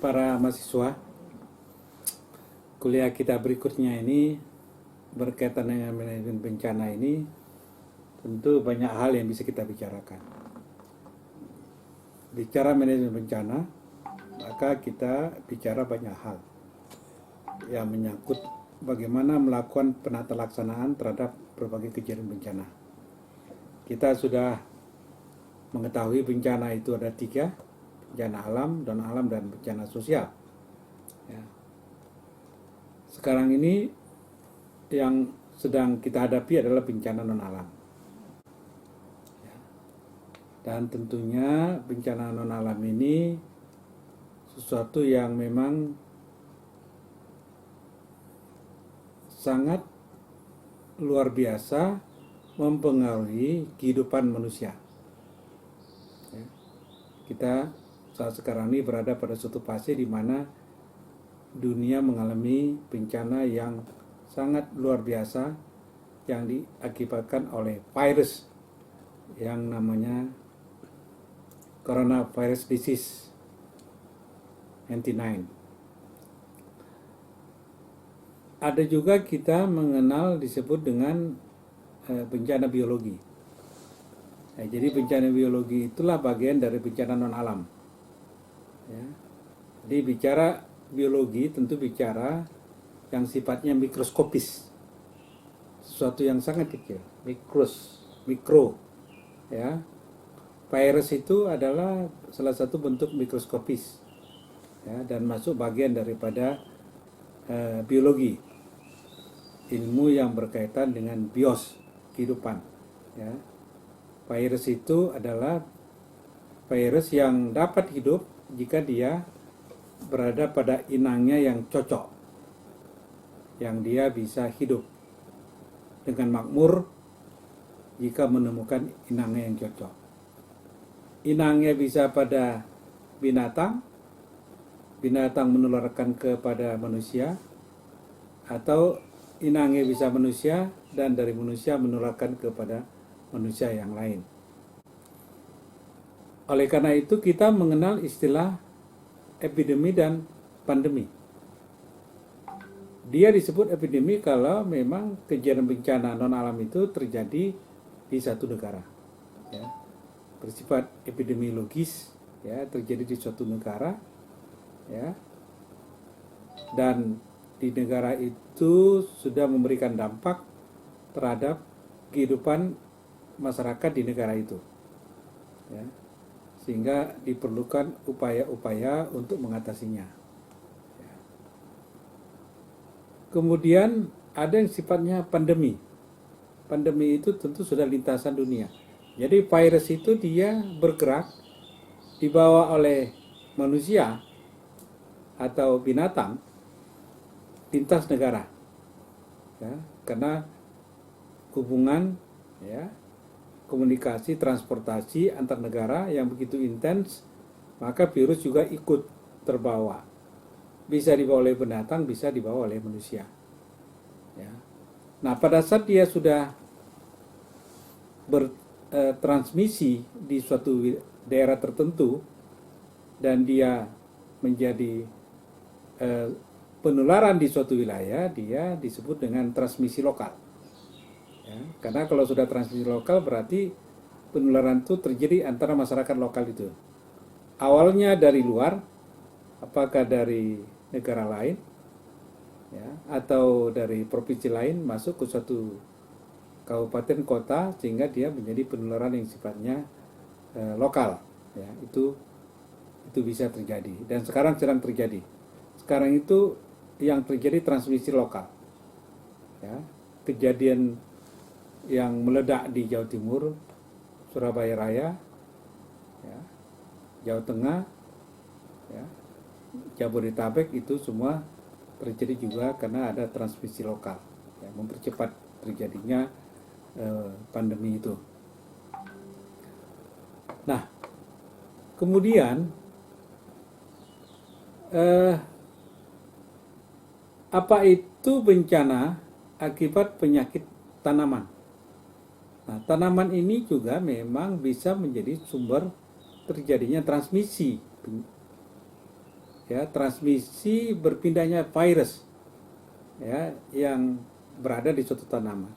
para mahasiswa, kuliah kita berikutnya ini berkaitan dengan manajemen bencana ini tentu banyak hal yang bisa kita bicarakan. Bicara manajemen bencana, maka kita bicara banyak hal yang menyangkut bagaimana melakukan penata laksanaan terhadap berbagai kejadian bencana. Kita sudah mengetahui bencana itu ada 3, bencana alam, non alam, dan bencana sosial. Ya. Sekarang ini yang sedang kita hadapi adalah bencana non alam. Ya. Dan tentunya bencana non alam ini sesuatu yang memang sangat luar biasa mempengaruhi kehidupan manusia. Ya. Kita saat sekarang ini berada pada suatu fase di mana dunia mengalami bencana yang sangat luar biasa yang diakibatkan oleh virus yang namanya coronavirus disease 99. Ada juga kita mengenal disebut dengan bencana biologi. Nah, jadi bencana biologi itulah bagian dari bencana non alam. Ya. Jadi bicara biologi tentu bicara yang sifatnya mikroskopis, sesuatu yang sangat kecil, mikro. Ya. Virus itu adalah salah satu bentuk mikroskopis, ya, dan masuk bagian daripada biologi, ilmu yang berkaitan dengan bios, kehidupan. Ya. Virus itu adalah virus yang dapat hidup jika dia berada pada inangnya yang cocok, yang dia bisa hidup dengan makmur jika menemukan inangnya yang cocok. Inangnya bisa pada binatang, binatang menularkan kepada manusia, atau inangnya bisa manusia dan dari manusia menularkan kepada manusia yang lain. Oleh karena itu kita mengenal istilah epidemi dan pandemi. Dia disebut epidemi kalau memang kejadian bencana non alam itu terjadi di satu negara, ya, bersifat epidemiologis, ya, terjadi di suatu negara, ya, dan di negara itu sudah memberikan dampak terhadap kehidupan masyarakat di negara itu, ya, sehingga diperlukan upaya-upaya untuk mengatasinya. Ya. Kemudian ada yang sifatnya pandemi. Pandemi itu tentu sudah lintasan dunia. Jadi virus itu dia bergerak dibawa oleh manusia atau binatang lintas negara, ya, karena hubungan, ya, komunikasi transportasi antar negara yang begitu intens, maka virus juga ikut terbawa. Bisa dibawa oleh binatang, bisa dibawa oleh manusia. Ya. Nah, pada saat dia sudah bertransmisi di suatu daerah tertentu dan dia menjadi penularan di suatu wilayah, dia disebut dengan transmisi lokal. Ya, karena kalau sudah transmisi lokal berarti penularan itu terjadi antara masyarakat lokal itu. Awalnya dari luar, apakah dari negara lain, ya, atau dari provinsi lain masuk ke suatu kabupaten kota sehingga dia menjadi penularan yang sifatnya lokal. Ya, itu bisa terjadi dan sekarang sedang terjadi. Sekarang itu yang terjadi transmisi lokal. Ya, kejadian yang meledak di Jawa Timur, Surabaya Raya, ya, Jawa Tengah, ya, Jabodetabek, itu semua terjadi juga karena ada transmisi lokal, ya, mempercepat terjadinya pandemi itu. Nah, kemudian apa itu bencana akibat penyakit tanaman? Nah, tanaman ini juga memang bisa menjadi sumber terjadinya transmisi ya, transmisi berpindahnya virus, ya, yang berada di suatu tanaman,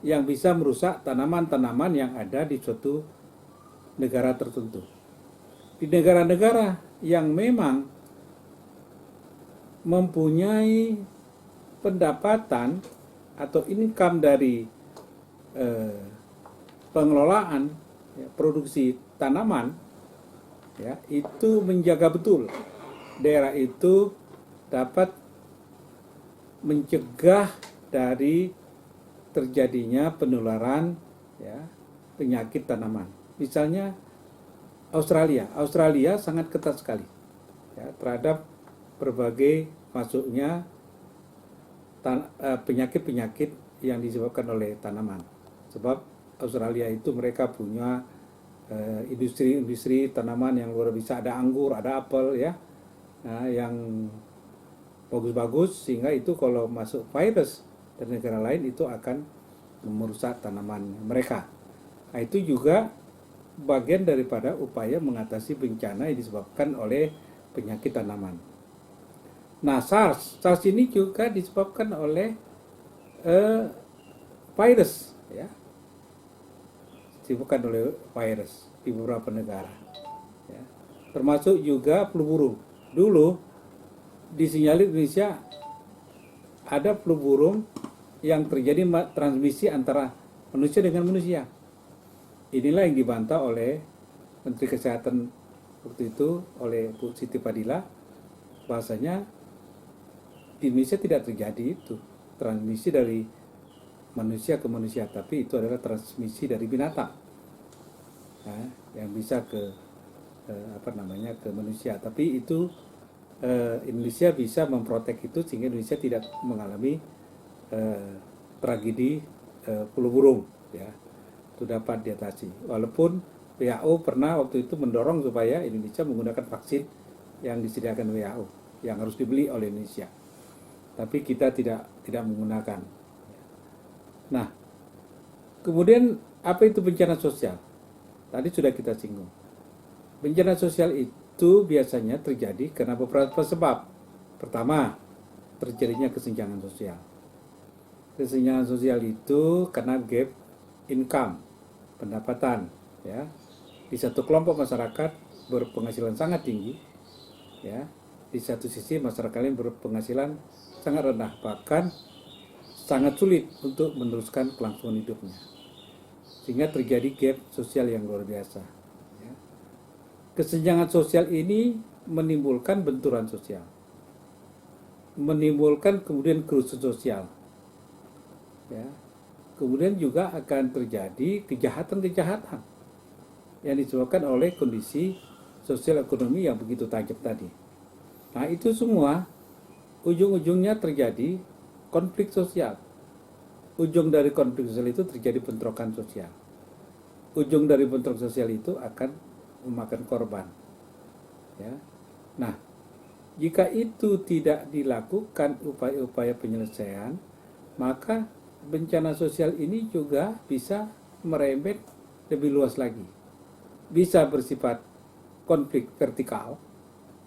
yang bisa merusak tanaman-tanaman yang ada di suatu negara tertentu. Di negara-negara yang memang mempunyai pendapatan atau income dari pengelolaan, ya, produksi tanaman, ya, itu menjaga betul daerah itu dapat mencegah dari terjadinya penularan, ya, penyakit tanaman. Misalnya Australia sangat ketat sekali, ya, terhadap berbagai masuknya penyakit-penyakit yang disebabkan oleh tanaman. Sebab Australia itu mereka punya industri tanaman yang luar biasa, ada anggur, ada apel, ya, yang bagus-bagus, sehingga itu kalau masuk virus dari negara lain itu akan merusak tanaman mereka. Nah, itu juga bagian daripada upaya mengatasi bencana yang disebabkan oleh penyakit tanaman. Nah, SARS ini juga disebabkan oleh virus, ya, disebabkan oleh virus di beberapa negara, ya. Termasuk juga flu burung. Dulu disinyalir Indonesia ada flu burung yang terjadi transmisi antara manusia dengan manusia. Inilah yang dibantah oleh Menteri Kesehatan waktu itu, oleh Bu Siti Fadila, bahasanya di Indonesia tidak terjadi itu transmisi dari manusia ke manusia, tapi itu adalah transmisi dari binatang, nah, yang bisa ke ke manusia. Tapi itu Indonesia bisa memprotek itu sehingga Indonesia tidak mengalami tragedi flu burung, ya, itu dapat diatasi. Walaupun WHO pernah waktu itu mendorong supaya Indonesia menggunakan vaksin yang disediakan WHO yang harus dibeli oleh Indonesia, tapi kita tidak menggunakan. Nah, kemudian apa itu bencana sosial? Tadi sudah kita singgung. Bencana sosial itu biasanya terjadi karena beberapa sebab. Pertama, terjadinya kesenjangan sosial. Kesenjangan sosial itu karena gap income, pendapatan, ya. Di satu kelompok masyarakat berpenghasilan sangat tinggi, ya. Di satu sisi masyarakat lain berpenghasilan sangat rendah, bahkan sangat sulit untuk meneruskan kelangsungan hidupnya, sehingga terjadi gap sosial yang luar biasa, ya. Kesenjangan sosial ini menimbulkan benturan sosial, menimbulkan kemudian kerusuhan sosial, ya. Kemudian juga akan terjadi kejahatan-kejahatan yang disebabkan oleh kondisi sosial ekonomi yang begitu tajam tadi. Nah, itu semua ujung-ujungnya terjadi konflik sosial. Ujung dari konflik sosial itu terjadi bentrokan sosial. Ujung dari bentrok sosial itu akan memakan korban, ya. Nah, jika itu tidak dilakukan upaya-upaya penyelesaian, maka bencana sosial ini juga bisa merembet lebih luas lagi. Bisa bersifat konflik vertikal,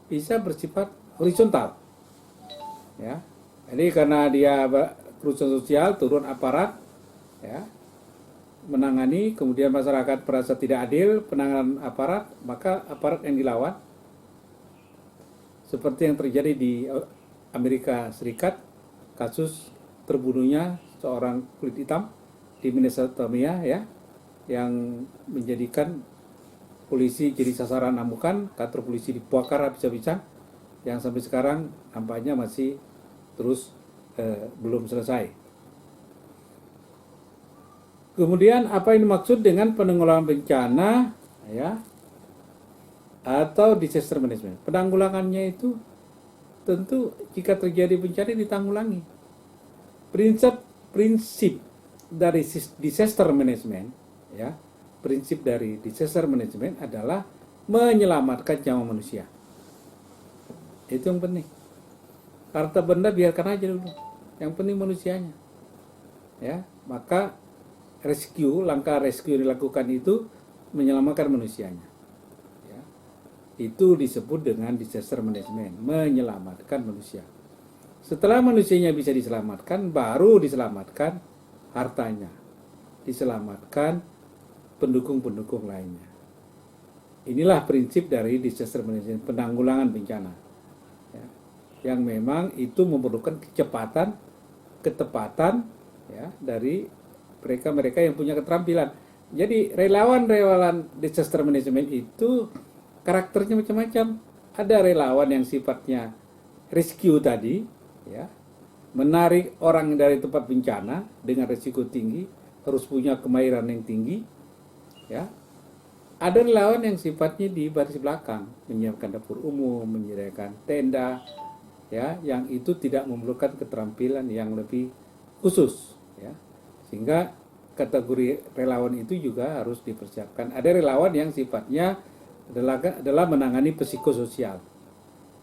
bisa bersifat horizontal, ya. Jadi karena dia kerusuhan sosial, turun aparat, ya, menangani, kemudian masyarakat merasa tidak adil penanganan aparat, maka aparat yang dilawan, seperti yang terjadi di Amerika Serikat, kasus terbunuhnya seorang kulit hitam di Minnesota, ya, yang menjadikan polisi jadi sasaran amukan, kantor polisi dibakar habis-habisan, yang sampai sekarang nampaknya masih terus belum selesai. Kemudian apa yang dimaksud dengan penanggulangan bencana, ya, atau disaster management? Penanggulangannya itu tentu jika terjadi bencana ditanggulangi. Prinsip dari disaster management, ya, prinsip dari disaster management adalah menyelamatkan nyawa manusia. Itu yang penting. Harta benda biarkan aja dulu, yang penting manusianya, ya. Maka langkah rescue yang dilakukan itu menyelamatkan manusianya, ya. Itu disebut dengan disaster management, menyelamatkan manusia. Setelah manusianya bisa diselamatkan, baru diselamatkan hartanya, diselamatkan pendukung-pendukung lainnya. Inilah prinsip dari disaster management, penanggulangan bencana, ya, yang memang itu memerlukan kecepatan, ketepatan, ya, dari mereka-mereka yang punya keterampilan. Jadi relawan-relawan disaster management itu karakternya macam-macam. Ada relawan yang sifatnya rescue tadi, ya, menarik orang dari tempat bencana dengan risiko tinggi, harus punya kemahiran yang tinggi, ya. Ada relawan yang sifatnya di baris belakang, menyiapkan dapur umum, menyediakan tenda, ya, yang itu tidak memerlukan keterampilan yang lebih khusus, ya. Sehingga kategori relawan itu juga harus dipersiapkan. Ada relawan yang sifatnya adalah menangani psikososial,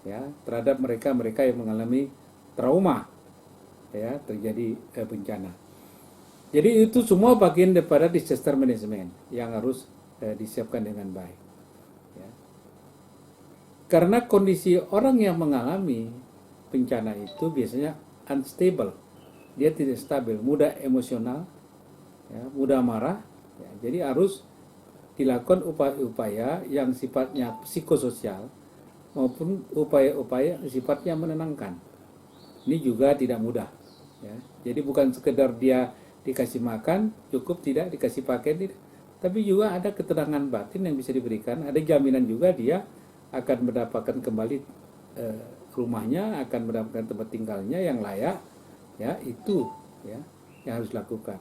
ya, terhadap mereka-mereka yang mengalami trauma, ya, terjadi bencana. Jadi itu semua bagian daripada disaster management yang harus disiapkan dengan baik, ya. Karena kondisi orang yang mengalami bencana itu biasanya unstable, dia tidak stabil, mudah emosional, ya, mudah marah, ya. Jadi harus dilakukan upaya-upaya yang sifatnya psikososial maupun upaya-upaya yang sifatnya menenangkan. Ini juga tidak mudah, ya. Jadi bukan sekedar dia dikasih makan cukup, tidak dikasih pakaian tidak, tapi juga ada ketenangan batin yang bisa diberikan, ada jaminan juga dia akan mendapatkan kembali rumahnya, akan mendapatkan tempat tinggalnya yang layak, ya. Itu, ya, yang harus dilakukan.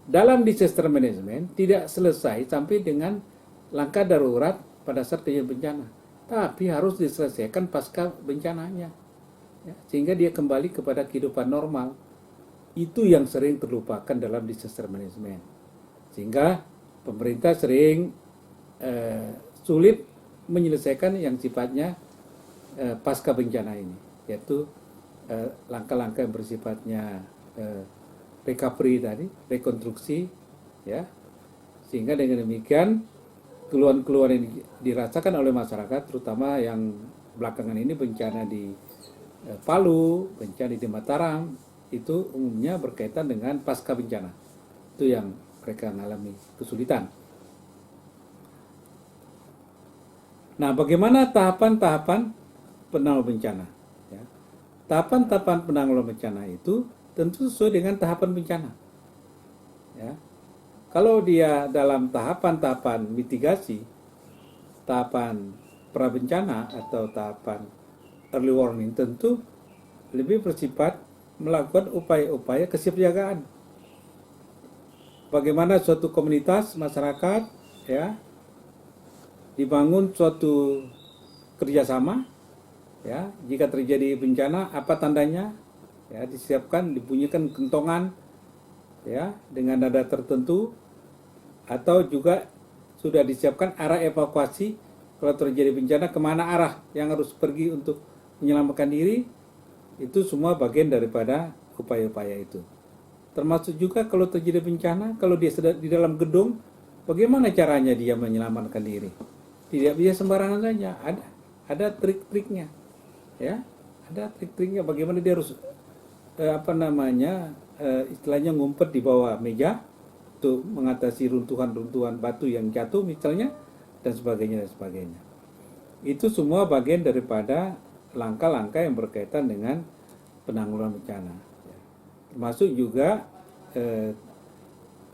Dalam disaster management tidak selesai sampai dengan langkah darurat pada saat kejadian bencana, tapi harus diselesaikan pasca bencananya, ya, sehingga dia kembali kepada kehidupan normal. Itu yang sering terlupakan dalam disaster management, sehingga pemerintah sering sulit menyelesaikan yang sifatnya pasca bencana ini, yaitu langkah-langkah yang bersifatnya recovery tadi, rekonstruksi, ya, sehingga dengan demikian keluhan-keluhan yang dirasakan oleh masyarakat, terutama yang belakangan ini bencana di Palu, bencana di Mataram, itu umumnya berkaitan dengan pasca bencana. Itu yang mereka mengalami kesulitan. Nah, bagaimana tahapan-tahapan penanggulangan bencana? Ya. Tahapan-tahapan penanggulangan bencana itu tentu sesuai dengan tahapan bencana. Ya. Kalau dia dalam tahapan-tahapan mitigasi, tahapan prabencana atau tahapan early warning, tentu lebih bersifat melakukan upaya-upaya kesiapsiagaan. Bagaimana suatu komunitas masyarakat, ya, dibangun suatu kerjasama, ya, jika terjadi bencana apa tandanya, ya, disiapkan, dibunyikan kentongan, ya, dengan nada tertentu, atau juga sudah disiapkan arah evakuasi kalau terjadi bencana, kemana arah yang harus pergi untuk menyelamatkan diri. Itu semua bagian daripada upaya-upaya itu. Termasuk juga kalau terjadi bencana, kalau dia sedang di dalam gedung, bagaimana caranya dia menyelamatkan diri? Tidak bisa sembarangan saja, ada trik-triknya, ya, ada trik-triknya. Bagaimana dia harus istilahnya ngumpet di bawah meja untuk mengatasi runtuhan-runtuhan batu yang jatuh misalnya, dan sebagainya dan sebagainya. Itu semua bagian daripada langkah-langkah yang berkaitan dengan penanggulangan bencana. Termasuk juga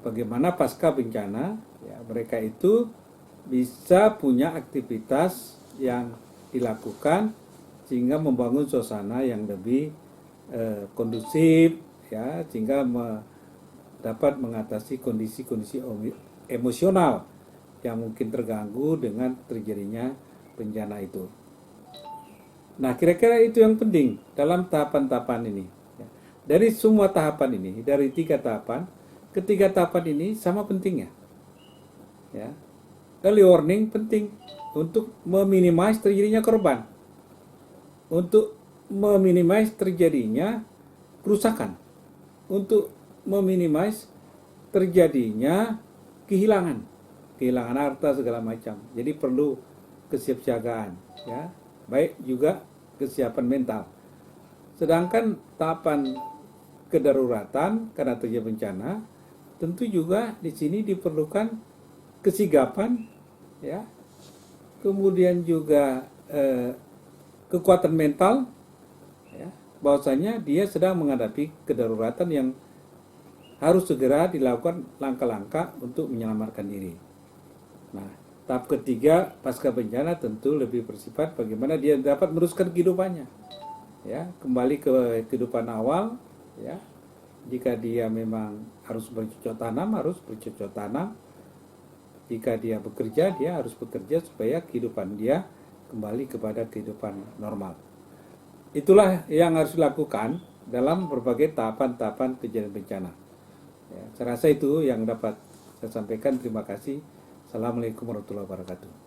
bagaimana pasca bencana, ya, mereka itu bisa punya aktivitas yang dilakukan sehingga membangun suasana yang lebih kondusif, ya, sehingga dapat mengatasi kondisi-kondisi emosional yang mungkin terganggu dengan terjadinya bencana itu. Nah, kira-kira itu yang penting dalam tahapan-tahapan ini. Dari semua tahapan ini, dari 3 tahapan, ketiga tahapan ini sama pentingnya. Ya. Early warning penting untuk meminimasi terjadinya korban, untuk meminimasi terjadinya kerusakan, untuk meminimasi terjadinya kehilangan harta segala macam. Jadi perlu kesiapsiagaan, ya, baik juga kesiapan mental. Sedangkan tahapan kedaruratan karena terjadi bencana, tentu juga di sini diperlukan kesigapan, ya, kemudian juga kekuatan mental, ya, bahwasanya dia sedang menghadapi kedaruratan yang harus segera dilakukan langkah-langkah untuk menyelamatkan diri. Nah, tahap ketiga pasca bencana tentu lebih bersifat bagaimana dia dapat meneruskan kehidupannya, ya, kembali ke kehidupan awal, ya. Jika dia memang harus bercocok tanam, harus bercocok tanam. Jika dia bekerja, dia harus bekerja supaya kehidupan dia kembali kepada kehidupan normal. Itulah yang harus dilakukan dalam berbagai tahapan-tahapan kejadian bencana. Ya, saya rasa itu yang dapat saya sampaikan. Terima kasih. Assalamualaikum warahmatullahi wabarakatuh.